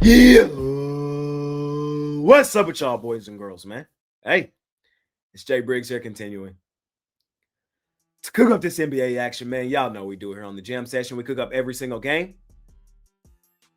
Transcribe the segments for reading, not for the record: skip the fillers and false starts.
Yeah. What's up with y'all, boys and girls, man? Hey, it's Jay Briggs here, continuing to cook up this NBA action, man. Y'all know we do it here on the Jam Session. We cook up every single game,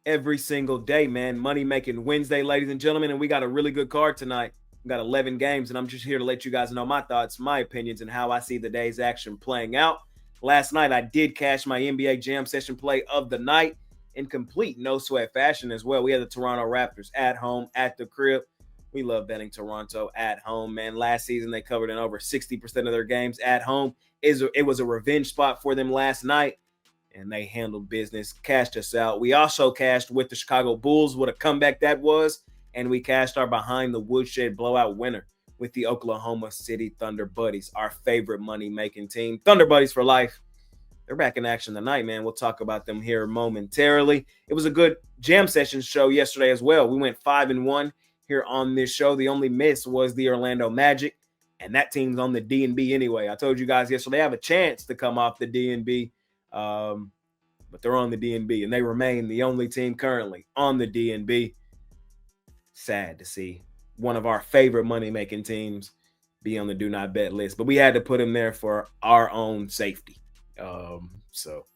every single day, man. Money making Wednesday, ladies and gentlemen, and we got a really good card tonight. We got 11 games, and I'm just here to let you guys know my thoughts, my opinions, and how I see the day's action playing out. Last night, I did cash my NBA Jam Session play of the night in complete no sweat fashion as well. We had the Toronto Raptors at home, at the crib. We love betting Toronto at home, man. Last season, they covered in over 60% of their games at home. It was a revenge spot for them last night, and they handled business, cashed us out. We also cashed with the Chicago Bulls. What a comeback that was. And we cashed our behind the woodshed blowout winner with the Oklahoma City Thunder Buddies, our favorite money-making team. Thunder Buddies for life. They're back in action tonight, man. We'll talk about them here momentarily. It was a good jam session show yesterday as well. We went 5-1 here on this show. The only miss was the Orlando Magic, and that team's on the D&B anyway. I told you guys yesterday they have a chance to come off the D&B, but they're on the D&B, and they remain the only team currently on the D&B. Sad to see one of our favorite money-making teams be on the do not bet list, but we had to put him there for our own safety. So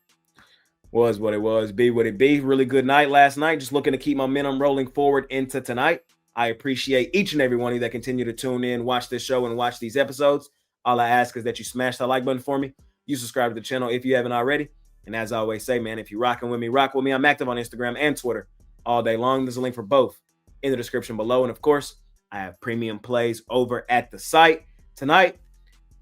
was what it was, be what it be. Really good night last night. Just looking to keep momentum rolling forward into tonight. I appreciate each and every one of you that continue to tune in, watch this show, and watch these episodes. All I ask is that you smash that like button for me. You subscribe to the channel if you haven't already. And as I always say, man, if you're rocking with me, rock with me. I'm active on Instagram and Twitter all day long. There's a link for both in the description below. And of course, I have premium plays over at the site. Tonight,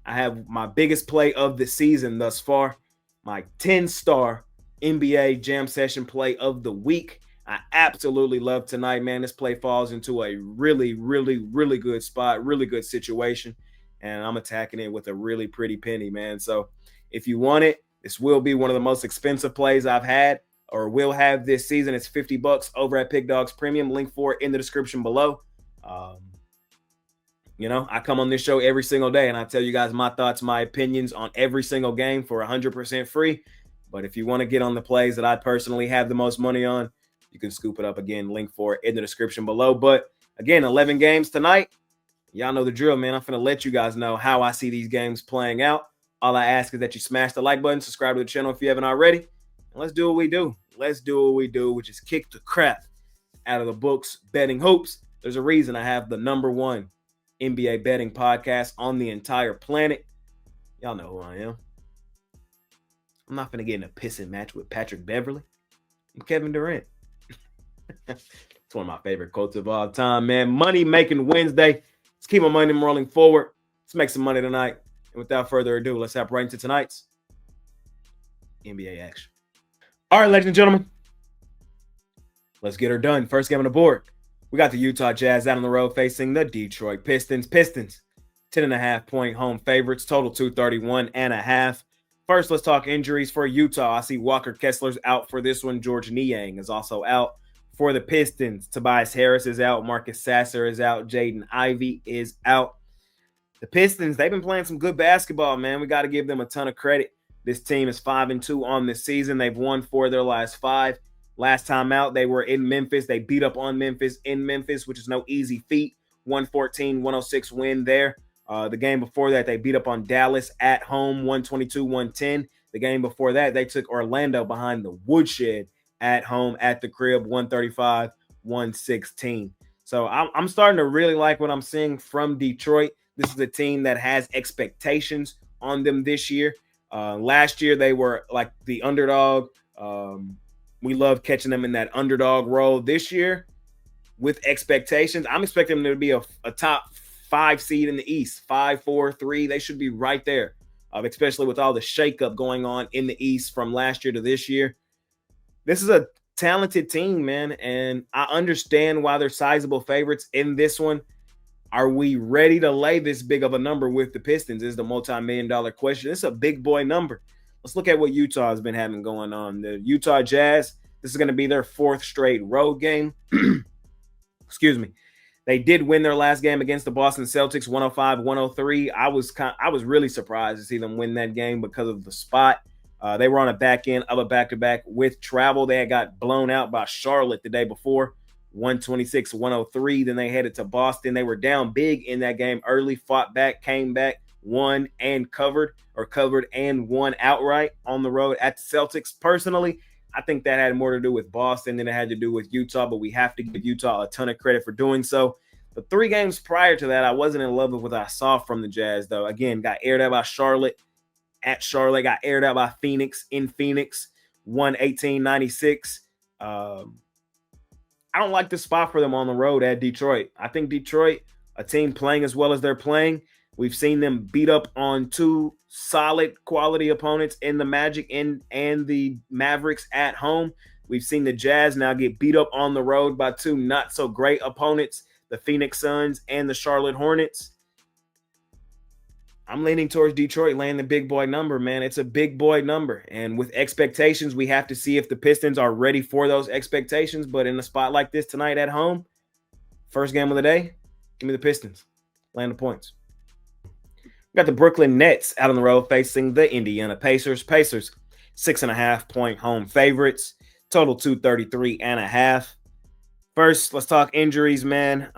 I have my biggest play of the season thus far, my 10-star NBA Jam Session play of the week. I absolutely love tonight, man. This play falls into a really, really, really good spot, really good situation, and I'm attacking it with a really pretty penny, man. So if you want it, this will be one of the most expensive plays I've had or will have this season. It's $50 over at Pickdawgz Premium. Link for it in the description below. I come on this show every single day, and I tell you guys my thoughts, my opinions on every single game for 100% free. But if you want to get on the plays that I personally have the most money on, you can scoop it up again. Link for it in the description below. But again, 11 games tonight. Y'all know the drill, man. I'm going to let you guys know how I see these games playing out. All I ask is that you smash the like button, subscribe to the channel if you haven't already. And let's do what we do. Let's do what we do, which is kick the crap out of the books, betting hoops. There's a reason I have the #1 NBA betting podcast on the entire planet. Y'all know who I am. I'm not going to get in a pissing match with Patrick Beverly and Kevin Durant. It's one of my favorite quotes of all time, man. Money making Wednesday. Let's keep my money rolling forward. Let's make some money tonight. And without further ado, let's hop right into tonight's NBA action. All right, ladies and gentlemen, let's get her done. First game on the board. We got the Utah Jazz out on the road facing the Detroit Pistons. Pistons, 10.5-point home favorites, total 231.5. First, let's talk injuries for Utah. I see Walker Kessler's out for this one. George Niang is also out for the Pistons. Tobias Harris is out. Marcus Sasser is out. Jaden Ivey is out. The Pistons, they've been playing some good basketball, man. We got to give them a ton of credit. This team is 5-2 on this season. They've won 4 of their last 5. Last time out, they were in Memphis. They beat up on Memphis in Memphis, which is no easy feat. 114-106 win there. The game before that, they beat up on Dallas at home, 122-110. The game before that, they took Orlando behind the woodshed at home at the crib, 135-116. So I'm starting to really like what I'm seeing from Detroit. This is a team that has expectations on them this year. Last year, they were like the underdog. We love catching them in that underdog role. This year, with expectations, I'm expecting them to be a top 5 seed in the East, 5, 4, 3. They should be right there, especially with all the shakeup going on in the East from last year to this year. This is a talented team, man, and I understand why they're sizable favorites in this one. Are we ready to lay this big of a number with the Pistons is the multi-million-dollar question. It's a big boy number. Let's look at what Utah has been having going on. The Utah Jazz, this is going to be their 4th straight road game. Excuse me. They did win their last game against the Boston Celtics, 105-103. I was really surprised to see them win that game because of the spot. They were on a back end of a back-to-back with travel. They had got blown out by Charlotte the day before, 126-103. Then they headed to Boston. They were down big in that game early, fought back, came back, won and covered, or covered and won outright on the road at the Celtics. Personally, I think that had more to do with Boston than it had to do with Utah, but we have to give Utah a ton of credit for doing so. The 3 games prior to that, I wasn't in love with what I saw from the Jazz, though. Again, got aired out by Charlotte at Charlotte, got aired out by Phoenix in Phoenix, 118-96. I don't like the spot for them on the road at Detroit. I think Detroit, a team playing as well as they're playing, we've seen them beat up on 2 solid quality opponents in the Magic and the Mavericks at home. We've seen the Jazz now get beat up on the road by 2 not so great opponents, the Phoenix Suns and the Charlotte Hornets. I'm leaning towards Detroit laying the big boy number, man. It's a big boy number. And with expectations, we have to see if the Pistons are ready for those expectations. But in a spot like this tonight at home, first game of the day, give me the Pistons. Laying the points. We got the Brooklyn Nets out on the road facing the Indiana Pacers. Pacers, 6.5-point home favorites. Total 233.5. First, let's talk injuries, man.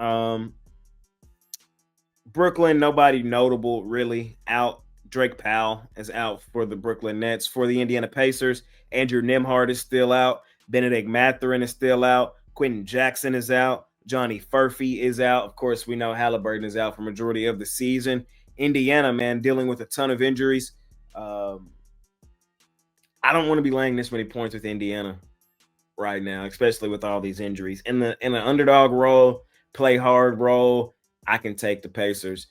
Brooklyn, nobody notable really out. Drake Powell is out for the Brooklyn Nets. For the Indiana Pacers, Andrew Nembhard is still out. Benedict Mathurin is still out. Quentin Jackson is out. Johnny Furphy is out. Of course, we know Halliburton is out for majority of the season. Indiana, man, dealing with a ton of injuries. I don't want to be laying this many points with Indiana right now, especially with all these injuries. In an underdog role, play hard role, I can take the Pacers.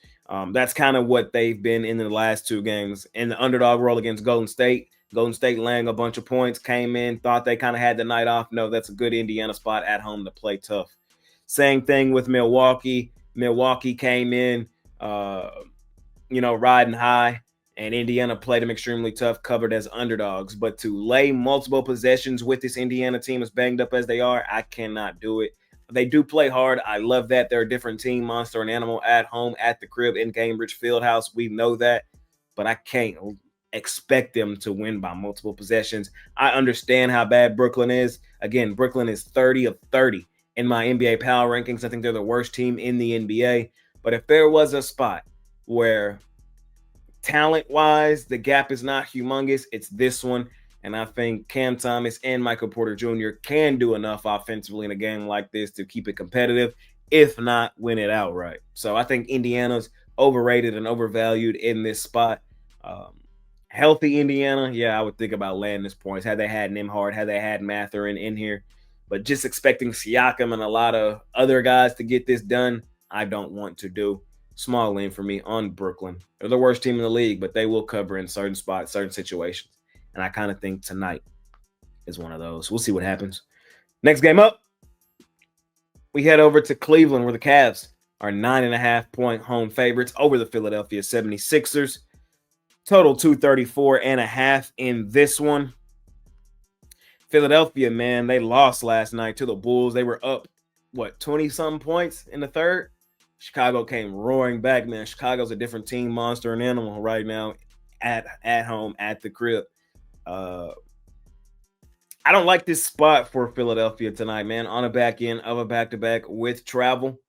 That's kind of what they've been in the last 2 games. In the underdog role against Golden State laying a bunch of points, came in, thought they kind of had the night off. No, that's a good Indiana spot at home to play tough. Same thing with Milwaukee. Milwaukee came in, riding high, and Indiana played them extremely tough, covered as underdogs. But to lay multiple possessions with this Indiana team as banged up as they are, I cannot do it. They do play hard. I love that. They're a different team, monster and animal at home, at the crib, in Cambridge Fieldhouse. We know that, but I can't expect them to win by multiple possessions. I understand how bad Brooklyn is. Again, Brooklyn is 30 of 30 in my NBA power rankings. I think they're the worst team in the NBA. But if there was a spot where talent-wise the gap is not humongous, it's this one. And I think Cam Thomas and Michael Porter Jr. can do enough offensively in a game like this to keep it competitive, if not win it outright. So I think Indiana's overrated and overvalued in this spot. Healthy Indiana, yeah, I would think about laying this points. Had they had Nembhard, had they had Mathurin in here. But just expecting Siakam and a lot of other guys to get this done, I don't want to do. Small lane for me on Brooklyn. They're the worst team in the league, but they will cover in certain spots, certain situations. And I kind of think tonight is one of those. We'll see what happens. Next game up, we head over to Cleveland, where the Cavs are 9.5-point home favorites over the Philadelphia 76ers. Total 234.5 in this one. Philadelphia, man, they lost last night to the Bulls. They were up, 20-something points in the third? Chicago came roaring back, man. Chicago's a different team, monster and animal right now at home, at the crib. I don't like this spot for Philadelphia tonight, man. On a back end of a back-to-back with travel,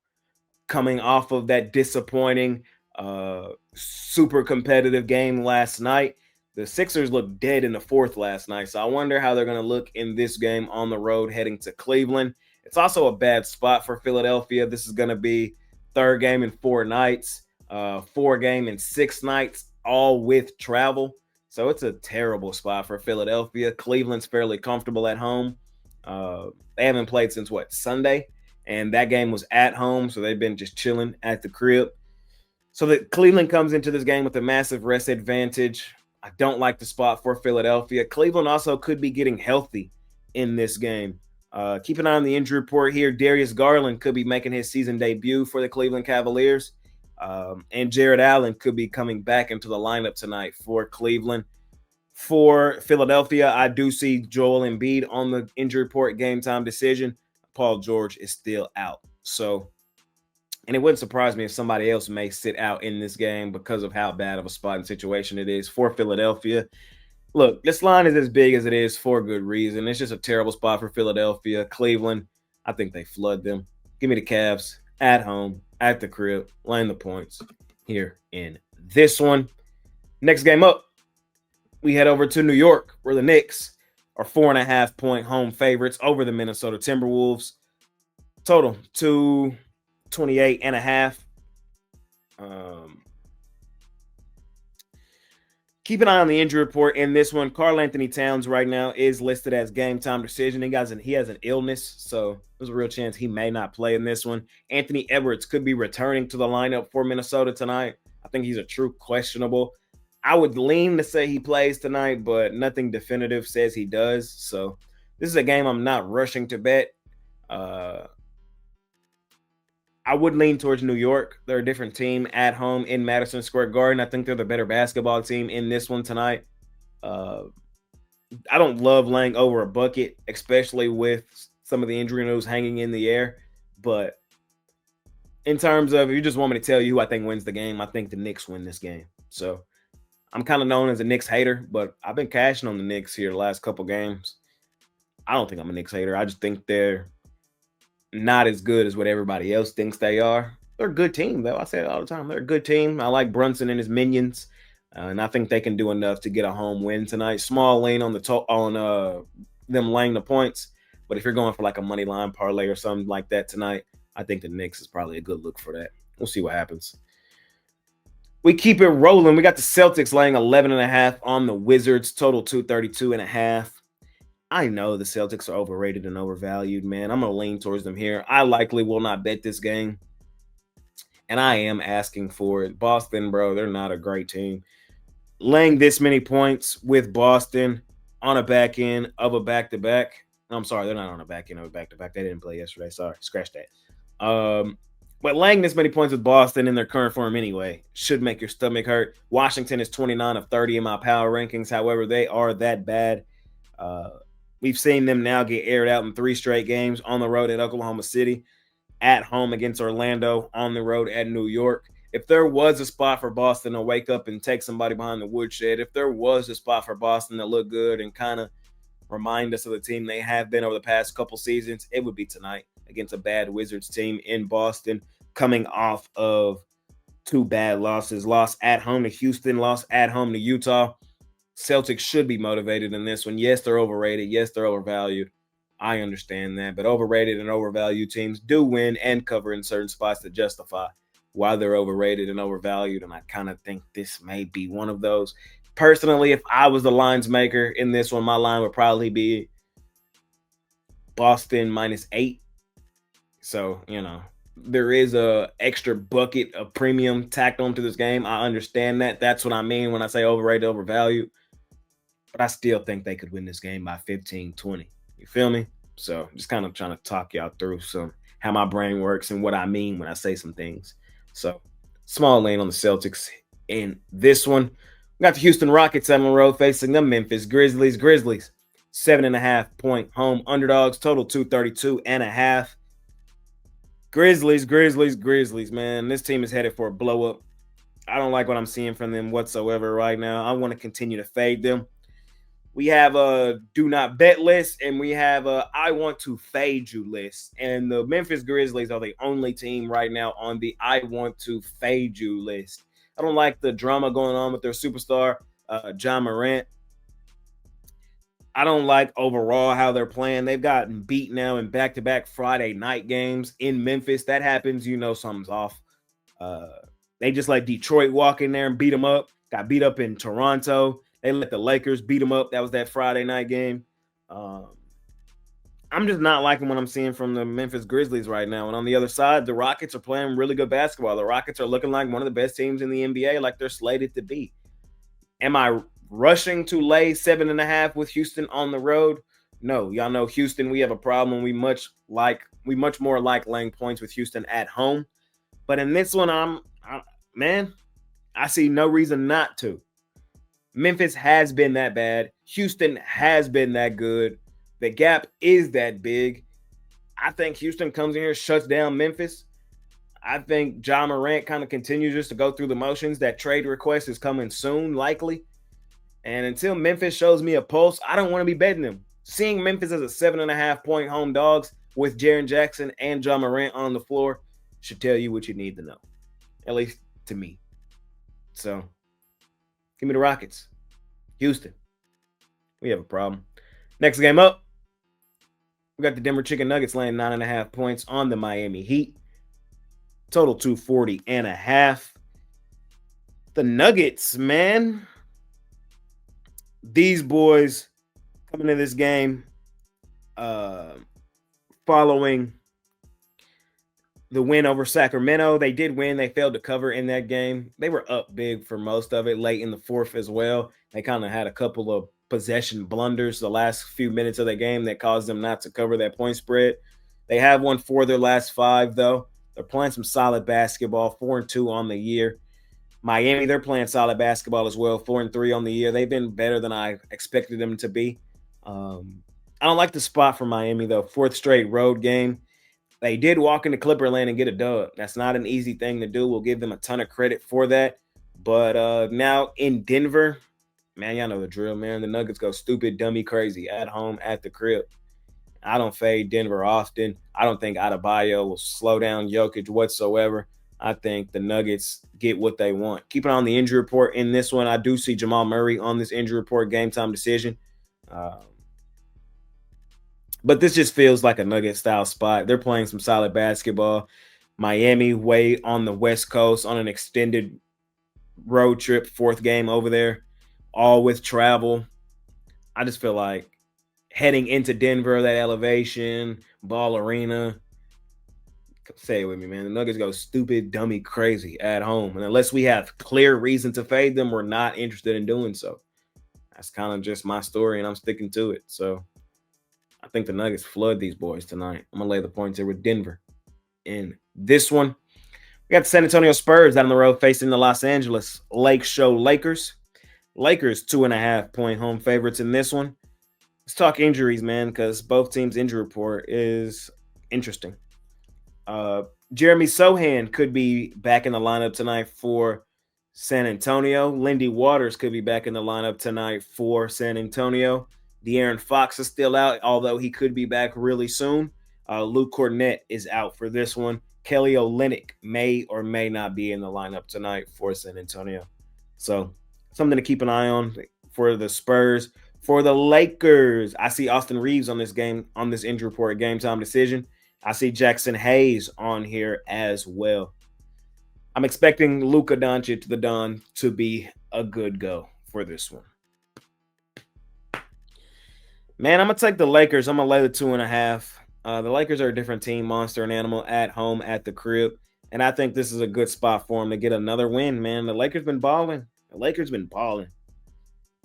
coming off of that disappointing, super competitive game last night. The Sixers looked dead in the fourth last night, so I wonder how they're going to look in this game on the road heading to Cleveland. It's also a bad spot for Philadelphia. This is going to be 3rd game in 4 nights, 4 game in 6 nights, all with travel. So it's a terrible spot for Philadelphia. Cleveland's fairly comfortable at home. They haven't played since, Sunday? And that game was at home, so they've been just chilling at the crib. So that Cleveland comes into this game with a massive rest advantage. I don't like the spot for Philadelphia. Cleveland also could be getting healthy in this game. Keep an eye on the injury report here. Darius Garland could be making his season debut for the Cleveland Cavaliers. And Jared Allen could be coming back into the lineup tonight for Cleveland. For Philadelphia, I do see Joel Embiid on the injury report, game time decision. Paul George is still out. So, and it wouldn't surprise me if somebody else may sit out in this game because of how bad of a spot and situation it is for Philadelphia. Look, this line is as big as it is for good reason. It's just a terrible spot for Philadelphia. Cleveland, I think they flood them. Give me the Cavs at home, at the crib, laying the points here in this one. Next game up, we head over to New York, where the Knicks are 4.5-point home favorites over the Minnesota Timberwolves. Total 228.5. Keep an eye on the injury report in this one. Karl Anthony Towns right now is listed as game time decision. He has an illness, so there's a real chance he may not play in this one. Anthony Edwards could be returning to the lineup for Minnesota tonight. I think he's a true questionable. I would lean to say he plays tonight, but nothing definitive says he does. So this is a game I'm not rushing to bet. I would lean towards New York. They're a different team at home in Madison Square Garden. I think they're the better basketball team in this one tonight. I don't love laying over a bucket, especially with some of the injury news hanging in the air. But in terms of, if you just want me to tell you who I think wins the game, I think the Knicks win this game. So I'm kind of known as a Knicks hater, but I've been cashing on the Knicks here the last couple games. I don't think I'm a Knicks hater. I just think they're not as good as what everybody else thinks they are. They're a good team, though. I say it all the time. They're a good team. I like Brunson and his minions, and I think they can do enough to get a home win tonight. Small lean on them laying the points, but if you're going for like a money line parlay or something like that tonight, I think the Knicks is probably a good look for that. We'll see what happens. We keep it rolling. We got the Celtics laying 11.5 on the Wizards, total 232.5. I know the Celtics are overrated and overvalued, man. I'm going to lean towards them here. I likely will not bet this game, and I am asking for it. Boston, bro, they're not a great team. Laying this many points with Boston on a back end of a back-to-back. I'm sorry, they're not on a back end of a back-to-back. They didn't play yesterday. Sorry, scratch that. But laying this many points with Boston in their current form anyway should make your stomach hurt. Washington is 29 of 30 in my power rankings. However, they are that bad. We've seen them now get aired out in 3 straight games on the road at Oklahoma City, at home against Orlando, on the road at New York. If there was a spot for Boston to wake up and take somebody behind the woodshed, if there was a spot for Boston to look good and kind of remind us of the team they have been over the past couple seasons, it would be tonight against a bad Wizards team in Boston, coming off of 2 bad losses. Loss at home to Houston, loss at home to Utah. Celtics should be motivated in this one. Yes, they're overrated. Yes, they're overvalued. I understand that. But overrated and overvalued teams do win and cover in certain spots to justify why they're overrated and overvalued. And I kind of think this may be one of those. Personally, if I was the lines maker in this one, my line would probably be Boston -8. So, there is a extra bucket of premium tacked onto this game. I understand that. That's what I mean when I say overrated, overvalued. But I still think they could win this game by 15, 20. You feel me? So just kind of trying to talk y'all through how my brain works and what I mean when I say some things. So small lane on the Celtics in this one. We got the Houston Rockets on the road facing the Memphis Grizzlies. Grizzlies, 7.5-point home underdogs, total 232.5. Grizzlies, man. This team is headed for a blow up. I don't like what I'm seeing from them whatsoever right now. I want to continue to fade them. We have a do not bet list, and we have a I want to fade you list. And the Memphis Grizzlies are the only team right now on the I want to fade you list. I don't like the drama going on with their superstar, Ja Morant. I don't like overall how they're playing. They've gotten beat now in back-to-back Friday night games in Memphis. That happens, something's off. They just let Detroit walk in there and beat them up. Got beat up in Toronto. They let the Lakers beat them up. That was that Friday night game. I'm just not liking what I'm seeing from the Memphis Grizzlies right now. And on the other side, the Rockets are playing really good basketball. The Rockets are looking like one of the best teams in the NBA, like they're slated to be. Am I rushing to lay 7.5 with Houston on the road? No. Y'all know Houston, we have a problem. We much more like laying points with Houston at home. But in this one, I see no reason not to. Memphis has been that bad. Houston has been that good. The gap is that big. I think Houston comes in here, shuts down Memphis. I think Ja Morant kind of continues just to go through the motions. That trade request is coming soon, likely. And until Memphis shows me a pulse, I don't want to be betting them. Seeing Memphis as a 7.5-point home dogs with Jaren Jackson and John Morant on the floor should tell you what you need to know, at least to me. So give me the Rockets. Houston, we have a problem. Next game up, we got the Denver Chicken Nuggets laying 9.5 points on the Miami Heat. Total 240.5. The Nuggets, man. These boys coming to this game following the win over Sacramento. They did win. They failed to cover in that game. They were up big for most of it, late in the fourth as well. They kind of had a couple of possession blunders the last few minutes of the game that caused them not to cover that point spread. They have won 4 of their last 5, though. They're playing some solid basketball, 4-2 on the year. Miami, they're playing solid basketball as well, 4-3 on the year. They've been better than I expected them to be. I don't like the spot for Miami, though. 4th straight road game. They did walk into Clipperland and get a dub. That's not an easy thing to do. We'll give them a ton of credit for that. But now in Denver, man, y'all know the drill, man. The Nuggets go stupid, dummy, crazy at home, at the crib. I don't fade Denver often. I don't think Adebayo will slow down Jokic whatsoever. I think the Nuggets get what they want. Keep it on the injury report in this one. I do see Jamal Murray on this injury report, game time decision. But this just feels like a Nugget-style spot. They're playing some solid basketball. Miami way on the West Coast on an extended road trip, 4th game over there, all with travel. I just feel like heading into Denver, that elevation, Ball Arena. Say it with me, man. The Nuggets go stupid, dummy, crazy at home. And unless we have clear reason to fade them, we're not interested in doing so. That's kind of just my story, and I'm sticking to it. So I think the Nuggets flood these boys tonight. I'm going to lay the points here with Denver in this one. We got the San Antonio Spurs down the road facing the Los Angeles Lake Show Lakers. Lakers 2.5-point home favorites in this one. Let's talk injuries, man, because both teams' injury report is interesting. Jeremy Sohan could be back in the lineup tonight for San Antonio. Lindy Waters could be back in the lineup tonight for San Antonio. De'Aaron Fox is still out, although he could be back really soon. Luke Cornett is out for this one. Kelly Olynyk may or may not be in the lineup tonight for San Antonio. So something to keep an eye on for the Spurs. For the Lakers, I see Austin Reeves on this game, on this injury report, game time decision. I see Jackson Hayes on here as well. I'm expecting Luka Doncic, the Don, to be a good go for this one. Man, I'm going to take the Lakers. I'm going to lay the 2.5. The Lakers are a different team, monster and animal, at home, at the crib. And I think this is a good spot for them to get another win, man. The Lakers been balling.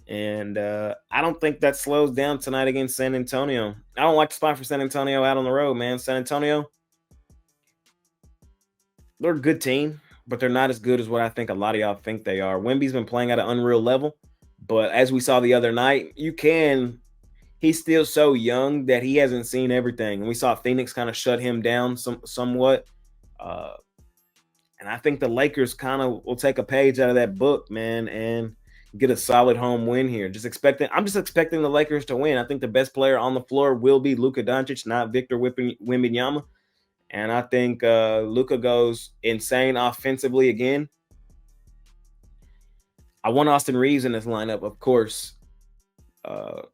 And I don't think that slows down tonight against San Antonio. I don't like the spot for San Antonio out on the road, man. San Antonio, they're a good team, but they're not as good as what I think a lot of y'all think they are. Wemby's been playing at an unreal level, but as we saw the other night, he's still so young that he hasn't seen everything. And we saw Phoenix kind of shut him down somewhat. And I think the Lakers kind of will take a page out of that book, man, and get a solid home win here. I'm just expecting the Lakers to win. I think the best player on the floor will be Luka Doncic, not Victor Wembanyama. And I think Luka goes insane offensively again. I want Austin Reeves in this lineup, of course. But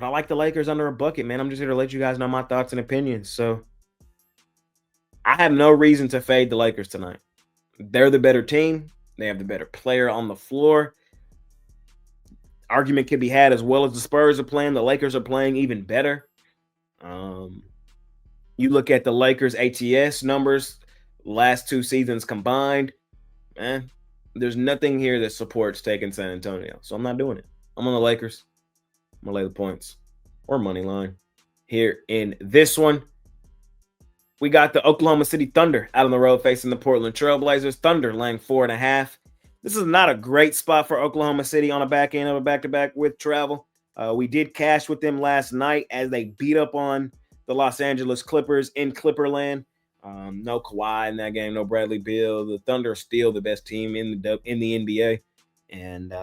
I like the Lakers under a bucket, man. I'm just here to let you guys know my thoughts and opinions. So I have no reason to fade the Lakers tonight. They're the better team. They have the better player on the floor. Argument can be had as well as the Spurs are playing. The Lakers are playing even better. You look at the Lakers ATS numbers, last 2 seasons combined, man, there's nothing here that supports taking San Antonio. So I'm not doing it. I'm on the Lakers. I'm going to lay the points or money line here in this one. We got the Oklahoma City Thunder out on the road facing the Portland Trailblazers. Thunder laying 4.5. This is not a great spot for Oklahoma City on a back end of a back-to-back with travel. We did cash with them last night as they beat up on the Los Angeles Clippers in Clipperland. No Kawhi in that game, no Bradley Beal. The Thunder are still the best team in the NBA. And,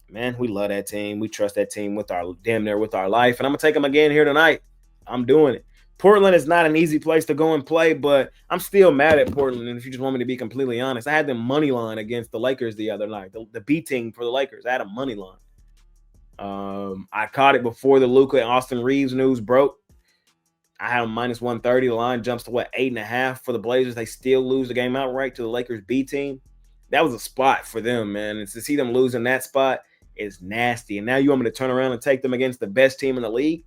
man, we love that team. We trust that team with our damn near with our life. And I'm going to take them again here tonight. I'm doing it. Portland is not an easy place to go and play, but I'm still mad at Portland. And if you just want me to be completely honest, I had them money line against the Lakers the other night, the B team for the Lakers. I had a money line. I caught it before the Luka and Austin Reeves news broke. I had them minus 130. The line jumps to what, 8.5 for the Blazers. They still lose the game outright to the Lakers B team. That was a spot for them, man. And to see them losing that spot is nasty. And now you want me to turn around and take them against the best team in the league,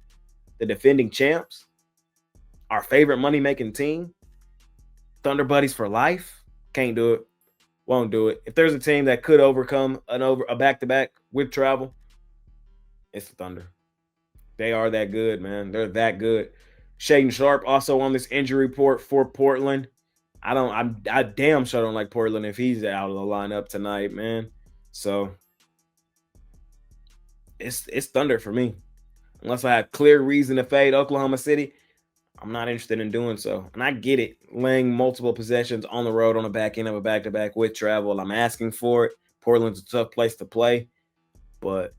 the defending champs, our favorite money-making team, Thunder Buddies for life? Can't do it. Won't do it. If there's a team that could overcome a back-to-back with travel, it's the Thunder. They are that good, man. They're that good. Shaedon Sharpe also on this injury report for Portland. I damn sure don't like Portland if he's out of the lineup tonight, man. So it's Thunder for me. Unless I have clear reason to fade Oklahoma City, I'm not interested in doing so. And I get it. Laying multiple possessions on the road on the back end of a back-to-back with travel. I'm asking for it. Portland's a tough place to play. But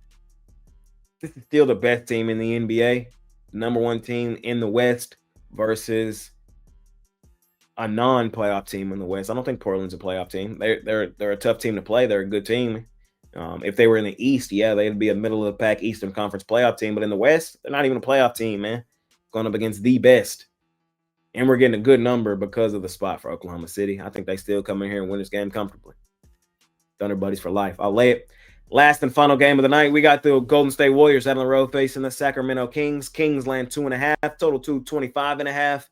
this is still the best team in the NBA. Number one team in the West versus a non-playoff team in the West. I don't think Portland's a playoff team. They're a tough team to play. They're a good team. If they were in the East, yeah, they'd be a middle-of-the-pack Eastern Conference playoff team. But in the West, they're not even a playoff team, man. Going up against the best. And we're getting a good number because of the spot for Oklahoma City. I think they still come in here and win this game comfortably. Thunder Buddies for life. I'll lay it. Last and final game of the night, we got the Golden State Warriors out on the road facing the Sacramento Kings. Kings land 2.5, total 225.5.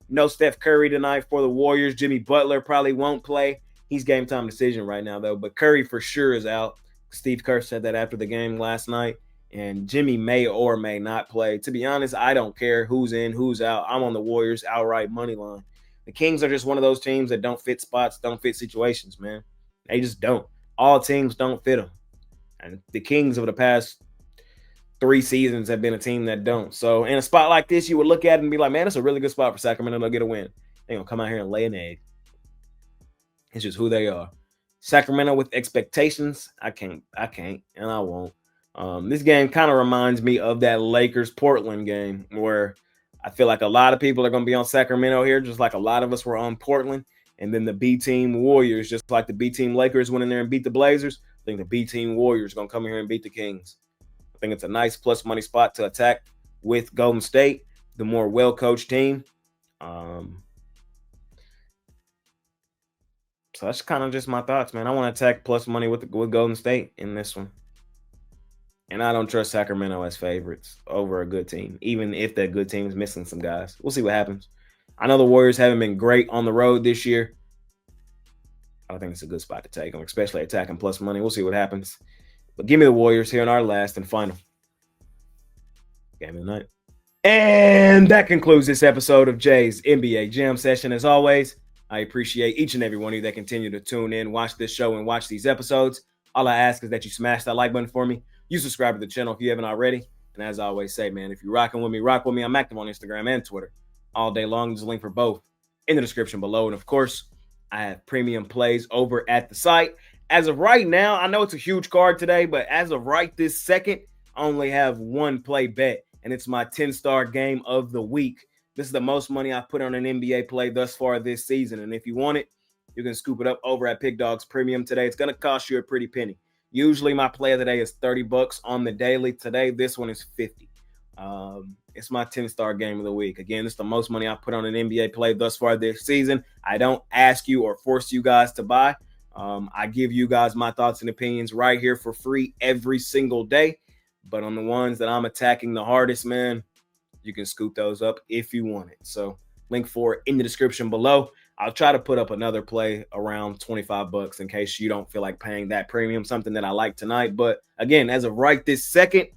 No Steph Curry tonight for the Warriors. Jimmy Butler probably won't play. He's game time decision right now, though. But Curry for sure is out. Steve Kerr said that after the game last night. And Jimmy may or may not play. To be honest, I don't care who's in, who's out. I'm on the Warriors outright money line. The Kings are just one of those teams that don't fit spots, don't fit situations, man. They just don't. All teams don't fit them. And the Kings of the past 3 seasons have been a team that don't. So in a spot like this, you would look at it and be like, man, it's a really good spot for Sacramento to get a win. They're going to come out here and lay an egg. It's just who they are. Sacramento with expectations, I can't, and I won't. This game kind of reminds me of that Lakers-Portland game where I feel like a lot of people are going to be on Sacramento here, just like a lot of us were on Portland. And then the B-team Warriors, just like the B-team Lakers went in there and beat the Blazers, I think the B-team Warriors are going to come here and beat the Kings. I think it's a nice plus money spot to attack with Golden State, the more well-coached team. So that's kind of just my thoughts, man. I want to attack plus money with Golden State in this one. And I don't trust Sacramento as favorites over a good team, even if that good team is missing some guys. We'll see what happens. I know the Warriors haven't been great on the road this year. I think it's a good spot to take them, especially attacking plus money. We'll see what happens. But give me the Warriors here in our last and final game of the night. And that concludes this episode of Jay's NBA Jam Session. As always, I appreciate each and every one of you that continue to tune in, watch this show, and watch these episodes. All I ask is that you smash that like button for me. You subscribe to the channel if you haven't already. And as I always say, man, if you're rocking with me, rock with me. I'm active on Instagram and Twitter all day long. There's a link for both in the description below. And of course, I have premium plays over at the site. As of right now, I know it's a huge card today, but as of right this second, I only have one play bet, and it's my 10-star game of the week. This is the most money I've put on an NBA play thus far this season. And if you want it, you can scoop it up over at Pickdawgz Premium today. It's going to cost you a pretty penny. Usually my play of the day is $30 on the daily. Today, this one is $50. It's my 10-star game of the week. Again, this is the most money I've put on an NBA play thus far this season. I don't ask you or force you guys to buy. I give you guys my thoughts and opinions right here for free every single day. But on the ones that I'm attacking the hardest, man, you can scoop those up if you want it. So link for it in the description below. I'll try to put up another play around $25 in case you don't feel like paying that premium, something that I like tonight. But again, as of right this second,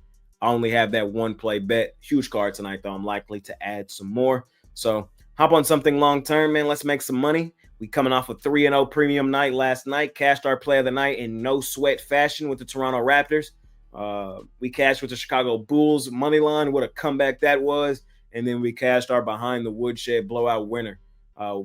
I only have that one play bet. Huge card tonight, though. I'm likely to add some more. So hop on something long-term, man. Let's make some money. We coming off a 3-0 premium night last night. Cashed our play of the night in no sweat fashion with the Toronto Raptors. We cashed with the Chicago Bulls money line. What a comeback that was. And then we cashed our behind the woodshed blowout winner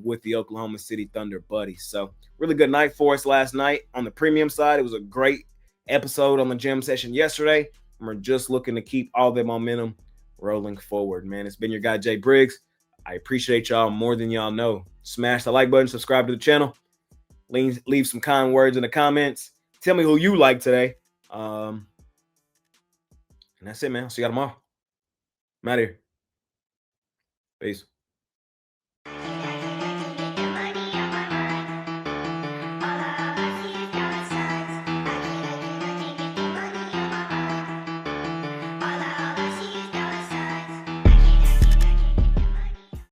with the Oklahoma City Thunder buddies. So really good night for us last night. On the premium side, it was a great episode on the gym session yesterday. And we're just looking to keep all the momentum rolling forward, man. It's been your guy, Jay Briggs. I appreciate y'all more than y'all know. Smash the like button, subscribe to the channel, leave some kind words in the comments. Tell me who you like today. And that's it, man. See y'all tomorrow. I'm out of here. Peace.